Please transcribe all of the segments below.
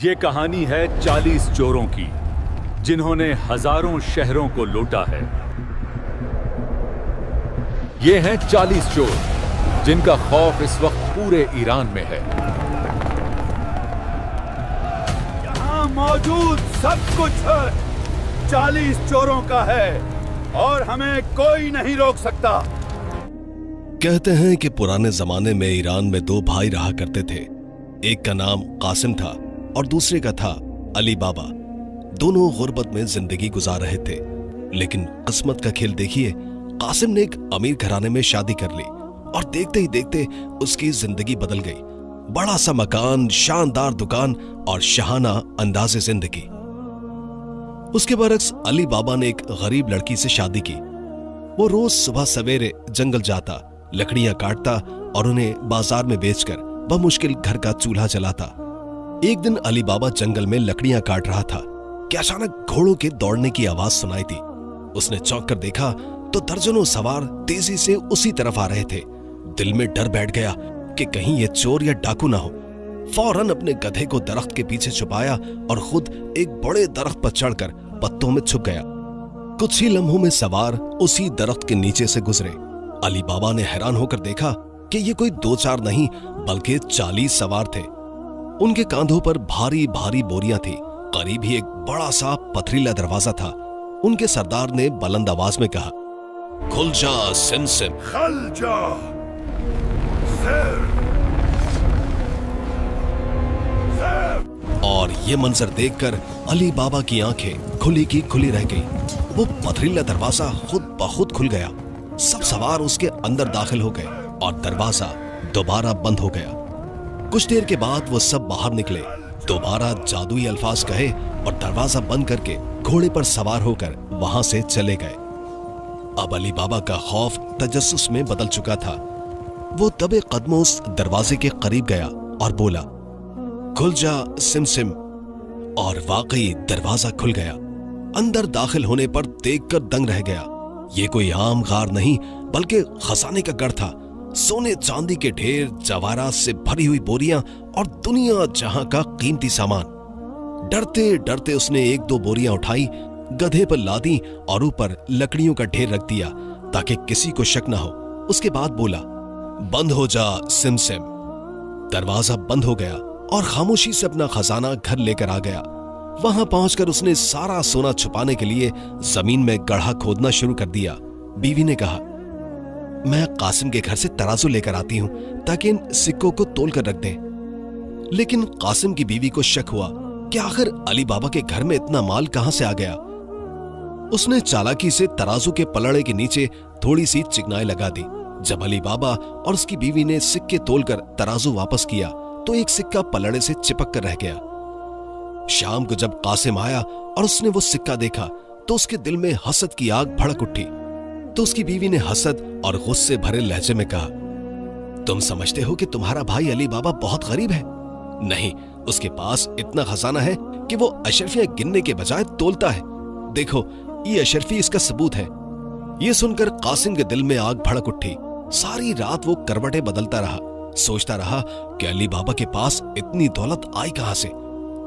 یہ کہانی ہے 40 چوروں کی جنہوں نے ہزاروں شہروں کو لوٹا ہے۔ یہ ہیں 40 چور جن کا خوف اس وقت پورے ایران میں ہے۔ یہاں موجود سب کچھ 40 چوروں کا ہے اور ہمیں کوئی نہیں روک سکتا۔ کہتے ہیں کہ پرانے زمانے میں ایران میں 2 بھائی رہا کرتے تھے۔ ایک کا نام قاسم تھا اور دوسرے کا تھا علی بابا۔ دونوں غربت میں زندگی گزار رہے تھے، لیکن قسمت کا کھیل دیکھیے، قاسم نے ایک امیر گھرانے میں شادی کر لی اور دیکھتے ہی دیکھتے اس کی زندگی بدل گئی۔ بڑا سا مکان، شاندار دکان اور شاہانہ انداز زندگی۔ اس کے برعکس علی بابا نے ایک غریب لڑکی سے شادی کی۔ وہ روز صبح سویرے جنگل جاتا، لکڑیاں کاٹتا اور انہیں بازار میں بیچ کر بمشکل گھر کا چولہا چلاتا۔ ایک دن علی بابا جنگل میں لکڑیاں کاٹ رہا تھا کہ اچانک گھوڑوں کے دوڑنے کی آواز سنائی تھی۔ اس نے چونک کر دیکھا تو درجنوں سوار تیزی سے اسی طرف آ رہے تھے۔ دل میں ڈر بیٹھ گیا کہ کہیں یہ چور یا ڈاکو نہ ہو۔ فوراً اپنے گدھے کو درخت کے پیچھے چھپایا اور خود ایک بڑے درخت پر چڑھ کر پتوں میں چھپ گیا۔ کچھ ہی لمحوں میں سوار اسی درخت کے نیچے سے گزرے۔ علی بابا نے حیران ہو کر دیکھا کہ یہ کوئی 2-4 نہیں بلکہ 40 سوار تھے۔ ان کے کاندھوں پر بھاری بھاری بوریاں تھی۔ قریب ہی ایک بڑا سا پتھریلا دروازہ تھا۔ ان کے سردار نے بلند آواز میں کہا، کھل جا سمسم، کھل جا سر۔ اور یہ منظر دیکھ کر علی بابا کی آنکھیں کھلی کی کھلی رہ گئی۔ وہ پتھریلا دروازہ خود بخود کھل گیا۔ سب سوار اس کے اندر داخل ہو گئے اور دروازہ دوبارہ بند ہو گیا۔ کچھ دیر کے بعد وہ سب باہر نکلے، دوبارہ جادوئی الفاظ کہے اور دروازہ بند کر کے گھوڑے پر سوار ہو کر وہاں سے چلے گئے۔ اب علی بابا کا خوف تجسس میں بدل چکا تھا۔ وہ دبے قدموں اس دروازے کے قریب گیا اور بولا، کھل جا سمسم، اور واقعی دروازہ کھل گیا۔ اندر داخل ہونے پر دیکھ کر دنگ رہ گیا۔ یہ کوئی عام غار نہیں بلکہ خزانے کا گڑھ تھا۔ سونے چاندی کے ڈھیر، جواہرات سے بھری ہوئی بوریاں اور دنیا جہاں کا قیمتی سامان۔ ڈرتے ڈرتے اس نے 1-2 بوریاں اٹھائی، گدھے پر لادی اور اوپر لکڑیوں کا ڈھیر رکھ دیا تاکہ کسی کو شک نہ ہو۔ اس کے بعد بولا، بند ہو جا سمسم۔ دروازہ بند ہو گیا اور خاموشی سے اپنا خزانہ گھر لے کر آ گیا۔ وہاں پہنچ کر اس نے سارا سونا چھپانے کے لیے زمین میں گڑھا کھودنا شروع کر دیا۔ بیوی نے کہا، میں قاسم کے گھر سے ترازو لے کر آتی ہوں تاکہ ان سکوں کو تول کر رکھ دیں۔ لیکن قاسم کی بیوی کو شک ہوا کہ آخر علی بابا کے گھر میں اتنا مال کہاں سے آ گیا۔ اس نے چالاکی سے ترازو کے پلڑے کے نیچے تھوڑی سی چکنائی لگا دی۔ جب علی بابا اور اس کی بیوی نے سکے تول کر ترازو واپس کیا تو ایک سکہ پلڑے سے چپک کر رہ گیا۔ شام کو جب قاسم آیا اور اس نے وہ سکہ دیکھا تو اس کے دل میں حسد کی آگ بھڑک اٹھی۔ تو اس کی بیوی نے حسد اور غصے بھرے لہجے میں کہا، تم سمجھتے ہو کہ تمہارا بھائی علی بابا بہت غریب ہے؟ نہیں، اس کے پاس اتنا خزانہ ہے کہ وہ اشرفیاں گننے کے بجائے تولتا ہے۔ دیکھو، یہ اشرفی اس کا ثبوت ہے۔ یہ سن کر قاسم کے دل میں آگ بھڑک اٹھی۔ ساری رات وہ کروٹیں بدلتا رہا، سوچتا رہا کہ علی بابا کے پاس اتنی دولت آئی کہاں سے۔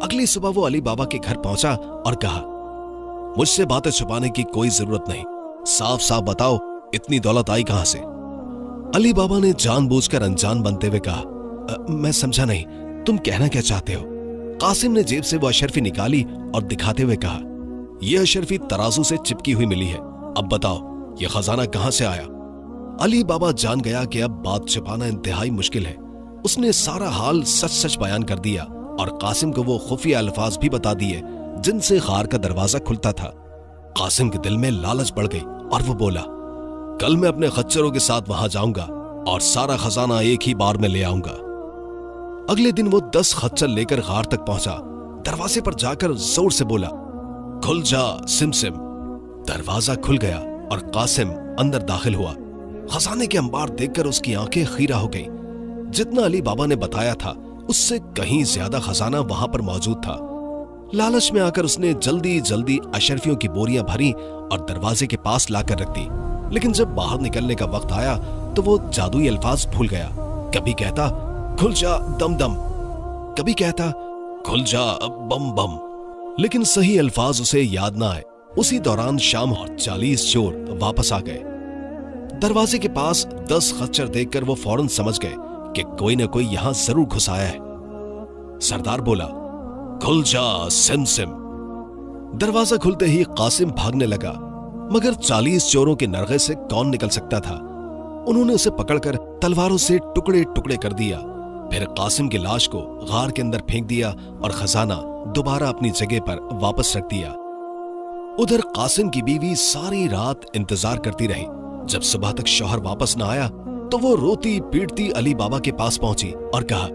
اگلی صبح وہ علی بابا کے گھر پہنچا اور کہا، مجھ سے باتیں چھپانے کی کوئی ضرورت نہیں، صاف صاف بتاؤ اتنی دولت آئی کہاں سے۔ علی بابا نے جان بوجھ کر انجان بنتے ہوئے کہا، میں سمجھا نہیں، تم کہنا کیا چاہتے ہو؟ قاسم نے جیب سے وہ اشرفی نکالی اور دکھاتے ہوئے کہا، یہ اشرفی ترازو سے چپکی ہوئی ملی ہے، اب بتاؤ یہ خزانہ کہاں سے آیا؟ علی بابا جان گیا کہ اب بات چھپانا انتہائی مشکل ہے۔ اس نے سارا حال سچ سچ بیان کر دیا اور قاسم کو وہ خفیہ الفاظ بھی بتا دیے جن سے غار کا دروازہ کھلتا تھا۔ قاسم کے دل میں لالچ بڑھ گئی اور وہ بولا، کل میں اپنے خچروں کے ساتھ وہاں جاؤں گا اور سارا خزانہ ایک ہی بار میں لے آؤں گا۔ اگلے دن وہ 10 خچر لے کر غار تک پہنچا۔ دروازے پر جا کر زور سے بولا، کھل جا سمسم۔ دروازہ کھل گیا اور قاسم اندر داخل ہوا۔ خزانے کے انبار دیکھ کر اس کی آنکھیں خیرہ ہو گئی۔ جتنا علی بابا نے بتایا تھا اس سے کہیں زیادہ خزانہ وہاں پر موجود تھا۔ لالچ میں آ کر اس نے جلدی جلدی اشرفیوں کی بوریاں بھری اور دروازے کے پاس لا کر رکھ دی۔ لیکن جب باہر نکلنے کا وقت آیا تو وہ جادوئی الفاظ بھول گیا۔ کبھی کہتا، کھل جا دم دم، کبھی کہتا، खुल जा बम बम। लेकिन सही अल्फाज उसे याद ना आए। उसी दौरान शाम और 40 चोर वापस आ गए। दरवाजे के पास 10 खच्चर देखकर वो फौरन समझ गए कि कोई ना कोई यहां जरूर घुस आया है। सरदार बोला, खुल जा सिम सिम। दरवाजा खुलते ही कासिम भागने लगा, मगर 40 चोरों के नरगे से कौन निकल सकता था। उन्होंने उसे पकड़कर तलवारों से टुकड़े टुकड़े कर दिया। फिर कासिम की लाश को गार के अंदर फेंक दिया और खजाना दोबारा अपनी जगह पर वापस रख दिया। उधर कासिम की बीवी सारी रात इंतजार करती रही। जब सुबह तक शौहर वापस न आया तो वो रोती पीटती अली बाबा के पास पहुंची और कहा,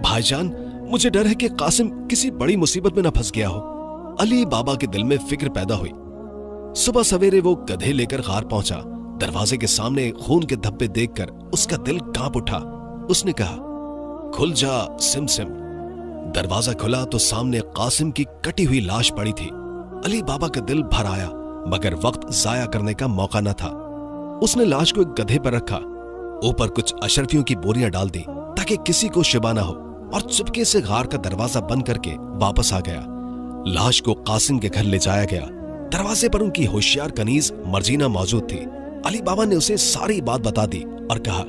भाईजान, मुझे डर है कि कासिम किसी बड़ी मुसीबत में न फंस गया हो। अली बाबा के दिल में फिक्र पैदा हुई। सुबह सवेरे वो गधे लेकर गार पहुंचा। दरवाजे के सामने खून के धब्बे देखकर उसका दिल कांप उठा। उसने कहा, खुल जा सिम सिम। दरवाजा खुला तो सामने कासिम की कटी हुई लाश पड़ी थी। अली बाबा का दिल भर आया, मगर वक्त जाया करने का मौका न था। उसने लाश को एक गधे पर रखा, ऊपर कुछ अशरफियों की बोरियां डाल दी ताकि किसी को शिबा ना हो, और चुपके से गार का दरवाजा बंद करके वापस आ गया। लाश को कासिम के घर ले जाया गया। दरवाजे पर उनकी होशियार कनीज मर्जीना मौजूद थी। अली बाबा ने उसे सारी बात बता दी और कहा,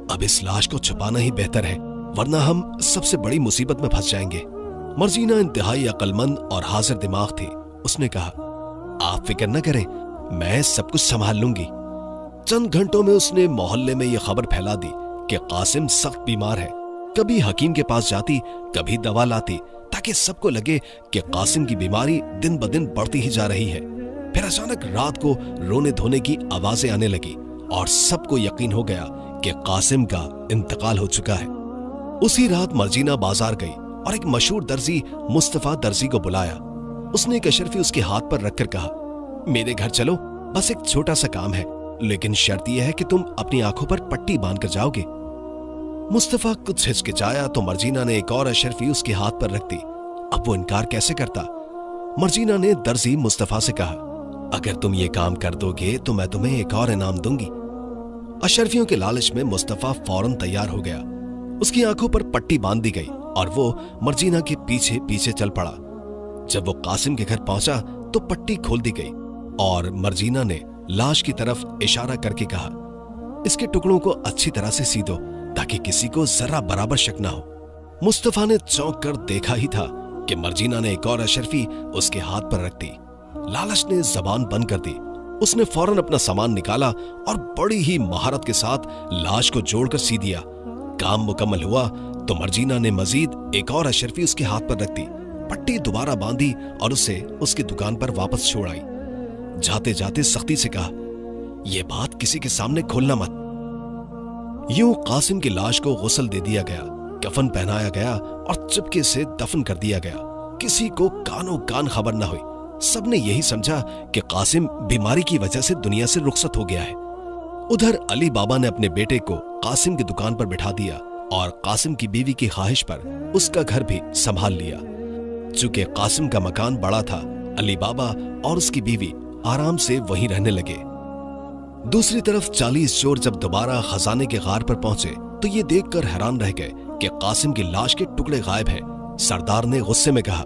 अब इस लाश को छुपाना ही बेहतर है, वरना हम सबसे बड़ी मुसीबत में फंस जाएंगे। मर्जीना इंतहाई अक्लमंद और हाजिर दिमाग थी। उसने कहा, आप फिक्र न करें, मैं सब कुछ संभाल लूंगी। चंद घंटों में उसने मोहल्ले में यह खबर फैला दी कि कासिम सख्त बीमार है। कभी हकीम के पास जाती, कभी दवा लाती, ताकि सबको लगे कि कासिम की बीमारी दिन ब दिन बढ़ती ही जा रही है। फिर अचानक रात को रोने धोने की आवाजें आने लगी और सबको यकीन हो गया कि कासिम का इंतकाल हो चुका है। उसी रात मर्जीना बाजार गई और एक मशहूर दर्जी मुस्तफा दर्जी को बुलाया। उसने एक अशरफी उसके हाथ पर रखकर कहा, मेरे घर चलो, बस एक छोटा सा काम है, लेकिन शर्त यह है कि तुम अपनी आंखों पर पट्टी बांधकर जाओगे। मुस्तफा कुछ हिचकिचाया तो मर्जीना ने एक और अशरफी उसके हाथ पर रख दी। अब वो इनकार कैसे करता। मर्जीना ने दर्जी मुस्तफा से कहा, अगर तुम ये काम कर दोगे तो मैं तुम्हें एक और इनाम दूंगी। अशरफियों के लालच में मुस्तफा फौरन तैयार हो गया। उसकी आंखों पर पट्टी बांध दी गई और वो मर्जीना के पीछे पीछे चल पड़ा। जब वो कासिम के घर पहुंचा तो पट्टी खोल दी गई और मर्जीना ने लाश की तरफ इशारा करके कहा, इसके टुकड़ों को अच्छी तरह से सी दो ताकि किसी को जरा बराबर शक ना हो। मुस्तफा ने चौंक कर देखा ही था कि मर्जीना ने एक और अशरफी उसके हाथ पर रख दी। लालच ने जबान बंद कर दी। उसने फौरन अपना सामान निकाला और बड़ी ही महारत के साथ लाश को जोड़कर सी दिया। काम मुकम्मल हुआ तो मर्जीना ने मजीद एक और अशरफी उसके हाथ पर रख दी, पट्टी दोबारा बांधी और उसे उसकी दुकान पर वापस छोड़ आई। जाते जाते सख्ती से कहा, यह बात किसी के सामने खोलना मत। यूं कासिम की लाश को गुस्ल दे दिया गया, कफन पहनाया गया और चुपके से दफन कर दिया गया। किसी को कानों कान खबर न हुई। सबने यही समझा कि कासिम बीमारी की वजह से दुनिया से रुखसत हो गया है। उधर अली बाबा ने अपने बेटे को कासिम की दुकान पर बिठा दिया और कासिम की बीवी की ख्वाहिश पर उसका घर भी संभाल लिया। चूंकि कासिम का मकान बड़ा था, अली बाबा और उसकी बीवी आराम से वहीं रहने लगे। दूसरी तरफ 40 चोर जब दोबारा खजाने के गार पर पहुंचे तो ये देखकर हैरान रह गए कि कासिम की लाश के टुकड़े गायब हैं। सरदार ने गुस्से में कहा,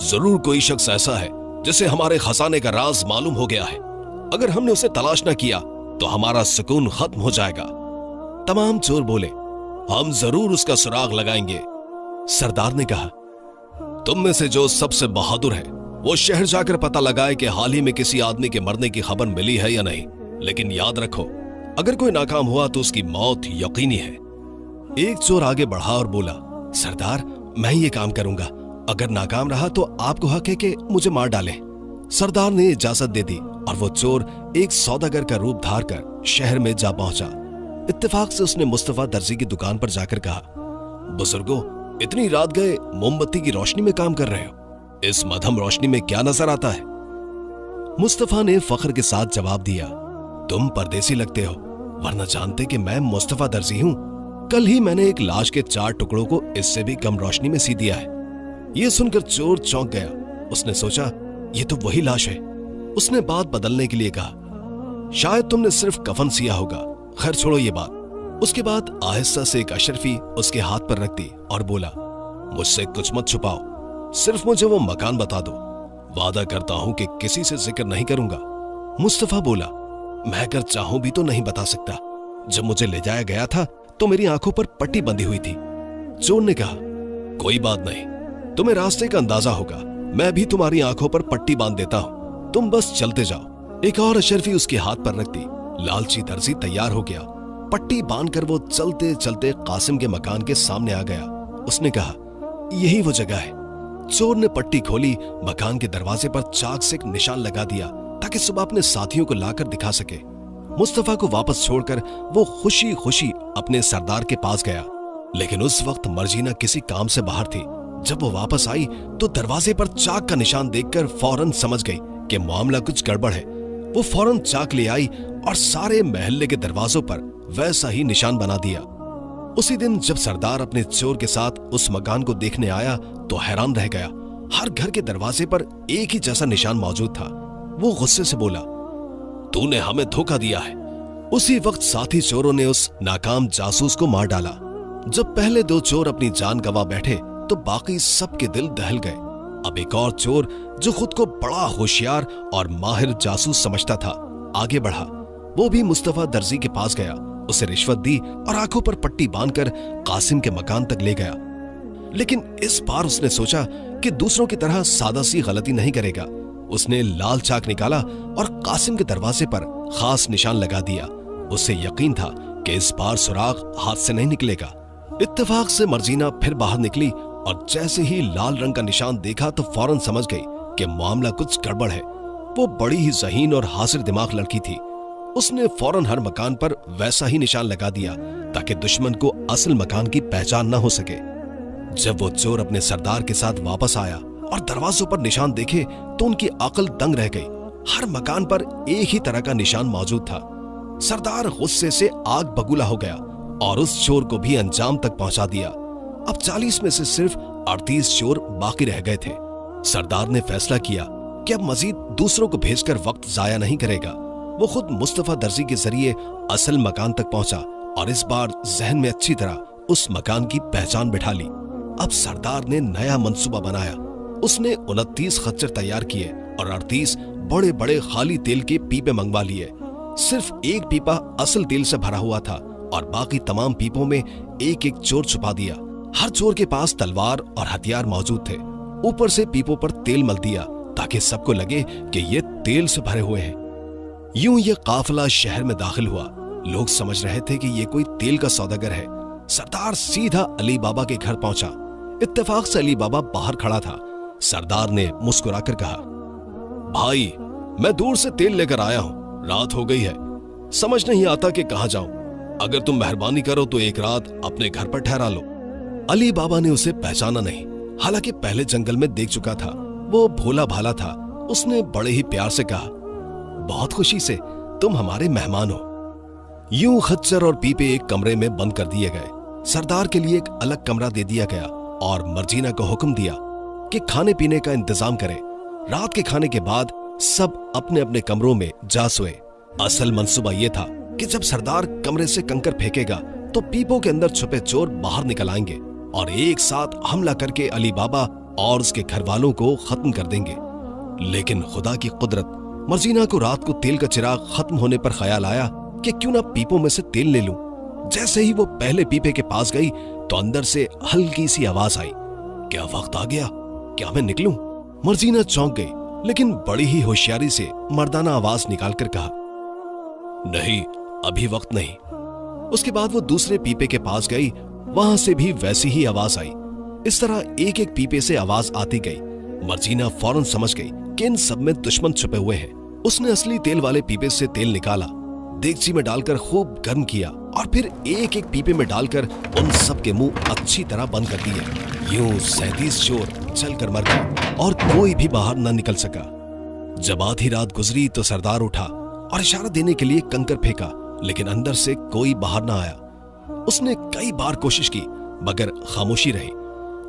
जरूर कोई शख्स ऐसा है जिसे हमारे खजाने का राज मालूम हो गया है। अगर हमने उसे तलाश न किया तो हमारा सुकून खत्म हो जाएगा। तमाम चोर बोले, हम जरूर उसका सुराग लगाएंगे। सरदार ने कहा, तुम में से जो सबसे बहादुर है वो शहर जाकर पता लगाए कि हाल ही में किसी आदमी के मरने की खबर मिली है या नहीं। लेकिन याद रखो, अगर कोई नाकाम हुआ तो उसकी मौत यकीनी है। एक चोर आगे बढ़ा और बोला, सरदार, मैं ये काम करूंगा। अगर नाकाम रहा तो आपको हक है कि मुझे मार डालें। सरदार ने इजाजत दे दी और वो चोर एक सौदागर का रूप धार कर शहर में जा पहुंचा। इत्तेफाक से उसने मुस्तफा दर्जी की दुकान पर जाकर कहा, बुजुर्गो, इतनी रात गए मोमबत्ती की रोशनी में काम कर रहे हो, इस मध्यम रोशनी में क्या नजर आता है? मुस्तफा ने फख्र के साथ जवाब दिया, तुम परदेसी लगते हो, वरना जानते कि मैं मुस्तफा दर्जी हूं। कल ही मैंने एक लाश के 4 टुकड़ों को इससे भी कम रोशनी में सी दिया है। यह सुनकर चोर चौंक गया। उसने सोचा, यह तो वही लाश है। उसने बात बदलने के लिए कहा, शायद तुमने सिर्फ कफन सिया होगा। खैर छोड़ो ये बात। उसके बाद आहिस्ता से एक अशरफी उसके हाथ पर रख दी और बोला, मुझसे कुछ मत छुपाओ, सिर्फ मुझे वो मकान बता दो। वादा करता हूं कि किसी से जिक्र नहीं करूंगा। मुस्तफा बोला, मैं अगर चाहूं भी तो नहीं बता सकता। जब मुझे ले जाया गया था तो मेरी आंखों पर पट्टी बंधी हुई थी। चोर ने कहा, कोई बात नहीं, तुम्हें रास्ते का अंदाजा होगा, मैं भी तुम्हारी आंखों पर पट्टी बांध देता हूं, तुम बस चलते जाओ। एक और अशरफी उसके हाथ पर रख दी। लालची दर्जी तैयार हो गया। पट्टी बांधकर वो चलते चलते कासिम के मकान के सामने आ गया। उसने कहा, यही वो जगह है। चोर ने पट्टी खोली, मकान के दरवाजे पर चाक से एक निशान लगा दिया ताकि सुबह अपने साथियों को लाकर दिखा सके। मुस्तफा को वापस छोड़कर वो खुशी खुशी अपने सरदार के पास गया, लेकिन उस वक्त मर्जीना किसी काम से बाहर थी। जब वो वापस आई तो दरवाजे पर चाक का निशान देखकर फौरन समझ गई कि मामला कुछ गड़बड़ है। वो फौरन चाक ले आई और सारे महल्ले के दरवाजों पर वैसा ही निशान बना दिया। उसी दिन जब सरदार अपने चोर के साथ उस मकान को देखने आया तो हैरान रह गया। हर घर के दरवाजे पर एक ही जैसा निशान मौजूद था। वो गुस्से से बोला, तूने हमें धोखा दिया है। उसी वक्त साथी चोरों ने उस नाकाम जासूस को मार डाला। जब पहले दो चोर अपनी जान गंवा बैठे तो बाकी सबके दिल दहल गए। अब एक और चोर जो खुद को बड़ा होशियार और माहिर जासूस समझता था, आगे बढ़ा। वो भी मुस्तफा दर्जी के पास गया, उसे रिश्वत दी और आंखों पर पट्टी बांधकर कासिम के मकान तक ले गया। लेकिन इस बार उसने सोचा कि दूसरों की तरह सादा सी गलती नहीं करेगा। उसने लाल चाक निकाला और कासिम के दरवाजे पर खास निशान लगा दिया। उसे यकीन था कि इस बार सुराग हाथ से नहीं निकलेगा। इत्तेफाक से मर्जीना फिर बाहर निकली और जैसे ही लाल रंग का निशान देखा तो फौरन समझ गई कि मामला कुछ गड़बड़ है। वो बड़ी ही ज़हीन और हाजिर दिमाग लड़की थी। उसने फौरन हर मकान पर वैसा ही निशान लगा दिया ताकि दुश्मन को असल मकान की पहचान न हो सके। जब वो चोर अपने सरदार के साथ वापस आया और दरवाजों पर निशान देखे तो उनकी अकल दंग रह गई। हर मकान पर एक ही तरह का निशान मौजूद था। सरदार गुस्से से आग बबूला हो गया और उस चोर को भी अंजाम तक पहुंचा दिया। अब 40 में से सिर्फ 38 चोर बाकी रह गए थे। सरदार ने फैसला किया कि अब मजीद दूसरों को भेजकर वक्त जाया नहीं करेगा। वो खुद मुस्तफा दर्जी के जरिए असल मकान तक पहुंचा और इस बार जहन में अच्छी तरह उस मकान की पहचान बिठा ली। अब सरदार ने नया मंसूबा बनाया। उसने 29 खच्चर तैयार किए और 38 बड़े बड़े खाली तेल के पीपे मंगवा लिए। सिर्फ एक पीपा असल तेल से भरा हुआ था और बाकी तमाम पीपों में एक एक चोर छुपा दिया। हर चोर के पास तलवार और हथियार मौजूद थे। ऊपर से पीपों पर तेल मल दिया ताकि सबको लगे कि ये तेल से भरे हुए हैं। यूं ये काफिला शहर में दाखिल हुआ। लोग समझ रहे थे कि ये कोई तेल का सौदागर है। सरदार सीधा अली बाबा के घर पहुंचा। इत्तेफाक से अली बाबा बाहर खड़ा था। सरदार ने मुस्कुराकर कहा, भाई मैं दूर से तेल लेकर आया हूं, रात हो गई है, समझ नहीं आता कि कहां जाऊं। अगर तुम मेहरबानी करो तो एक रात अपने घर पर ठहरा लो। अली बाबा ने उसे पहचाना नहीं, हालांकि पहले जंगल में देख चुका था। वो भोला भाला था। उसने बड़े ही प्यार से कहा, बहुत खुशी से, तुम हमारे मेहमान हो। यूं खच्चर और पीपे एक कमरे में बंद कर दिए गए। सरदार के लिए एक अलग कमरा दे दिया गया और मर्जीना को हुक्म दिया कि खाने पीने का इंतजाम करें। रात के खाने के बाद सब अपने अपने कमरों में जा सोए। असल मंसूबा यह था कि जब सरदार कमरे से कंकर फेंकेगा तो पीपों के अंदर छुपे चोर बाहर निकल आएंगे और एक साथ हमला करके अली बाबा और उसके घर वालों को खत्म कर देंगे। लेकिन खुदा की कुदरत, मर्जीना को रात को तेल का चिराग खत्म होने पर ख्याल आया कि क्यों ना पीपों में से तेल ले लूं। जैसे ही वो पहले पीपे के पास गई तो अंदर से हल्की सी आवाज आई, क्या वक्त आ गया, क्या मैं निकलूं? मर्जीना चौंक गई, लेकिन बड़ी ही होशियारी से मर्दाना आवाज निकालकर कहा, नहीं, अभी वक्त नहीं। उसके बाद वो दूसरे पीपे के पास गई, वहां से भी वैसी ही आवाज आई। इस तरह एक एक पीपे से आवाज आती गई। मर्जीना फौरन समझ गई कि इन सब में दुश्मन छुपे हुए हैं। उसने असली तेल वाले पीपे से तेल निकाला, देगची में डालकर खूब गर्म किया और फिर एक एक पीपे में डालकर उन सब के मुंह अच्छी तरह बंद कर दिए। यूं 37 चोर जलकर मर गए और कोई भी बाहर न निकल सका। जब आधी रात गुजरी तो सरदार उठा और इशारा देने के लिए कंकर फेंका, लेकिन अंदर से कोई बाहर ना आया। उसने कई बार कोशिश की मगर खामोशी रही।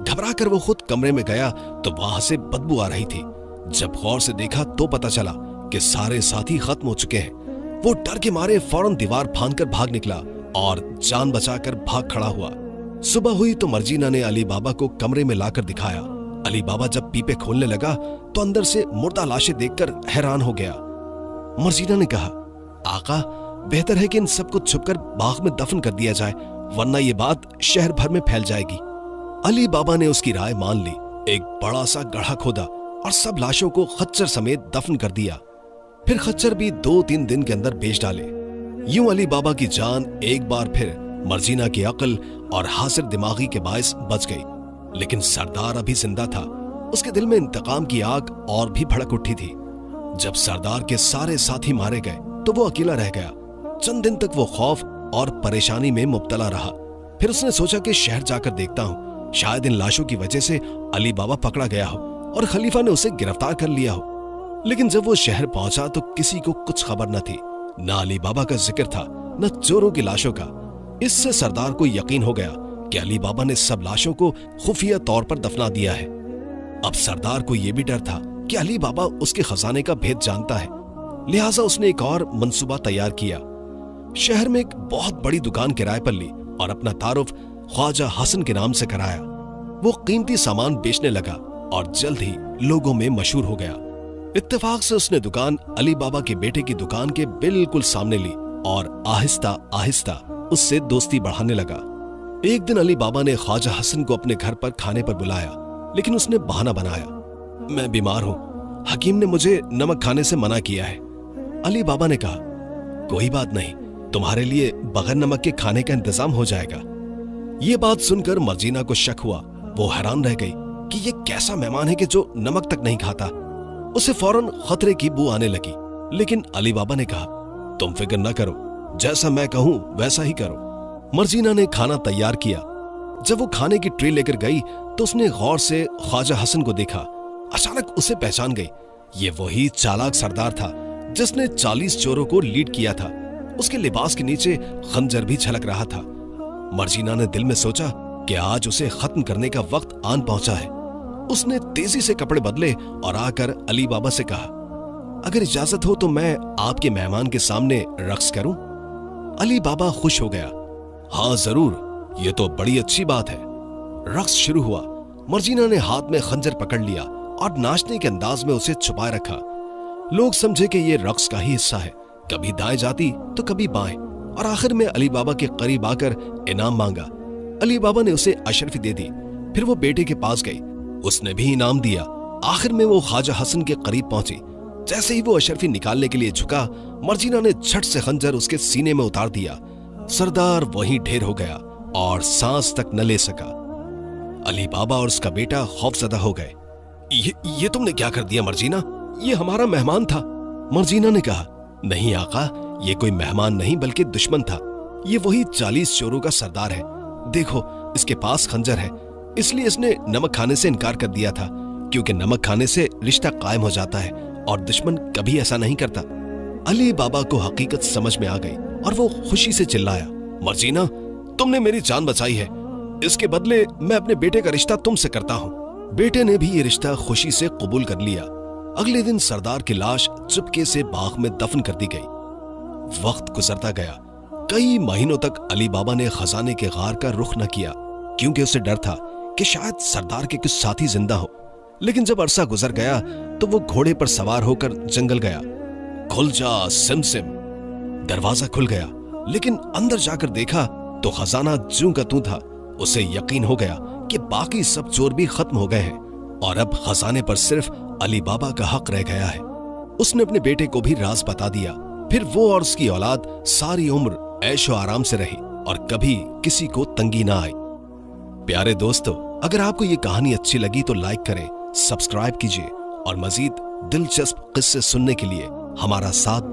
घबराकर वो खुद कमरे में गया तो वहां से बदबू आ रही थी। जब गौर से देखा तो पता चला कि सारे साथी खत्म हो चुके हैं। वो डर के मारे फौरन दीवार फांदकर भाग निकला और जान बचाकर भाग खड़ा हुआ। सुबह हुई तो मर्जीना ने अली बाबा को कमरे में लाकर दिखाया। अली बाबा जब पीपे खोलने लगा तो अंदर से मुर्दा लाशें देखकर हैरान हो गया। मर्जीना ने कहा, आका, बेहतर है कि इन सबको छुपकर बाग में दफन कर दिया जाए, वरना ये बात शहर भर में फैल जाएगी। अली बाबा ने उसकी राय मान ली। एक बड़ा सा गड्ढा खोदा और सब लाशों को खच्चर समेत दफन कर दिया। फिर खच्चर भी 2-3 दिन के अंदर बेच डाले। यूं अली बाबा की जान एक बार फिर मर्जीना की अक्ल और हासिर दिमागी के बायस बच गई। लेकिन सरदार अभी जिंदा था। उसके दिल में इंतकाम की आग और भी भड़क उठी थी। जब सरदार के सारे साथी मारे गए तो वो अकेला रह गया। चंद दिन तक वो खौफ और परेशानी में मुब्तला रहा। फिर उसने सोचा कि शहर जाकर देखता हूं, शायद इन लाशों की वजह से अली बाबा पकड़ा गया हो और खलीफा ने उसे गिरफ्तार कर लिया हो। लेकिन जब वो शहर पहुंचा तो किसी को कुछ खबर न थी। न अली बाबा का जिक्र था, न चोरों की लाशों का। इससे सरदार को यकीन हो गया कि अली बाबा ने सब लाशों को खुफिया तौर पर दफना दिया है। अब सरदार को यह भी डर था कि अली बाबा उसके खजाने का भेद जानता है, लिहाजा उसने एक और मंसूबा तैयार किया। शहर में एक बहुत बड़ी दुकान किराए पर ली और अपना तारुफ ख्वाजा हसन के नाम से कराया। वो कीमती सामान बेचने लगा और जल्द ही लोगों में मशहूर हो गया। इत्तेफाक से उसने दुकान अली बाबा के बेटे की दुकान के बिल्कुल सामने ली और आहिस्ता आहिस्ता उससे दोस्ती बढ़ाने लगा। एक दिन अली बाबा ने ख्वाजा हसन को अपने घर पर खाने पर बुलाया, लेकिन उसने बहाना बनाया, मैं बीमार हूं, हकीम ने मुझे नमक खाने से मना किया है। अली बाबा ने कहा, कोई बात नहीं, तुम्हारे लिए बगैर नमक के खाने का इंतजाम हो जाएगा। ये बात सुनकर मर्जीना को शक हुआ। वो हैरान रह गई कि ये कैसा मेहमान है कि जो नमक तक नहीं खाता। उसे फौरन खतरे की बू आने लगी। लेकिन अली बाबा ने कहा, तुम फिक्र न करो, जैसा मैं कहूं वैसा ही करो। मर्जीना ने खाना तैयार किया। जब वो खाने की ट्रे लेकर गई तो उसने गौर से ख्वाजा हसन को देखा। अचानक उसे पहचान गई। ये वही चालाक सरदार था जिसने 40 चोरों को लीड किया था। उसके लिबास के नीचे खंजर भी झलक रहा था। मर्जीना ने दिल में सोचा कि आज उसे खत्म करने का वक्त आन पहुंचा है। उसने तेजी से कपड़े बदले और आकर अली बाबा से कहा, अगर इजाजत हो तो मैं आपके मेहमान के सामने रक्स करूं? अली बाबा खुश हो गया। हाँ जरूर, ये तो बड़ी अच्छी बात है। रक्स शुरू हुआ। मर्जीना ने हाथ में खंजर पकड़ लिया और नाचने के अंदाज में उसे छुपाए रखा। लोग समझे कि ये रक्स का ही हिस्सा है। कभी दाएं जाती तो कभी बाएं, और आखिर में अली बाबा के करीब आकर इनाम मांगा। अली बाबा ने उसे अशरफी दे दी। फिर वो बेटे के पास गई, उसने भी इनाम दिया। आखिर में वो ख्वाजा हसन के करीब पहुंची। जैसे ही वो अशरफी निकालने के लिए झुका, मर्जीना ने झट से खंजर उसके सीने में उतार दिया। सरदार वहीं ढेर हो गया और सांस तक न ले सका। अली बाबा और उसका बेटा खौफजदा हो गए। ये तुमने क्या कर दिया मर्जीना? ये हमारा मेहमान था। मर्जीना ने कहा, नहीं आका, ये कोई मेहमान नहीं बल्कि दुश्मन था। ये वही 40 चोरों का सरदार है। देखो, इसके पास खंजर है, इसलिए इसने नमक खाने से इनकार कर दिया था, क्योंकि नमक खाने से रिश्ता कायम हो जाता है और दुश्मन कभी ऐसा नहीं करता। अली बाबा को हकीकत समझ में आ गई और वो खुशी से चिल्लाया, मर्जीना, तुमने मेरी जान बचाई है। इसके बदले मैं अपने बेटे का रिश्ता तुमसे करता हूँ। बेटे ने भी ये रिश्ता खुशी से कबूल कर लिया। अगले दिन सरदार की लाश चुपके से बाग में दफन कर दी गई। वक्त गुजरता गया। कई महीनों तक अली बाबा ने खजाने के गार का रुख न किया, क्योंकि उसे डर था कि शायद सरदार के कुछ साथी जिंदा हो। लेकिन जब अरसा गुजर गया तो वो घोड़े पर सवार होकर जंगल गया। खुल जा सिमसिम। दरवाजा खुल गया, लेकिन अंदर जाकर देखा तो खजाना ज्यों का त्यों था। उसे यकीन हो गया कि बाकी सब चोर भी खत्म हो गए हैं और अब खजाने पर सिर्फ अली बाबा का हक रह गया है। उसने अपने बेटे को भी राज बता दिया। फिर वो और उसकी औलाद सारी उम्र ऐशो आराम से रही और कभी किसी को तंगी ना आई। प्यारे दोस्तों, अगर आपको ये कहानी अच्छी लगी तो लाइक करें, सब्सक्राइब कीजिए और मजीद दिलचस्प किस्से सुनने के लिए हमारा साथ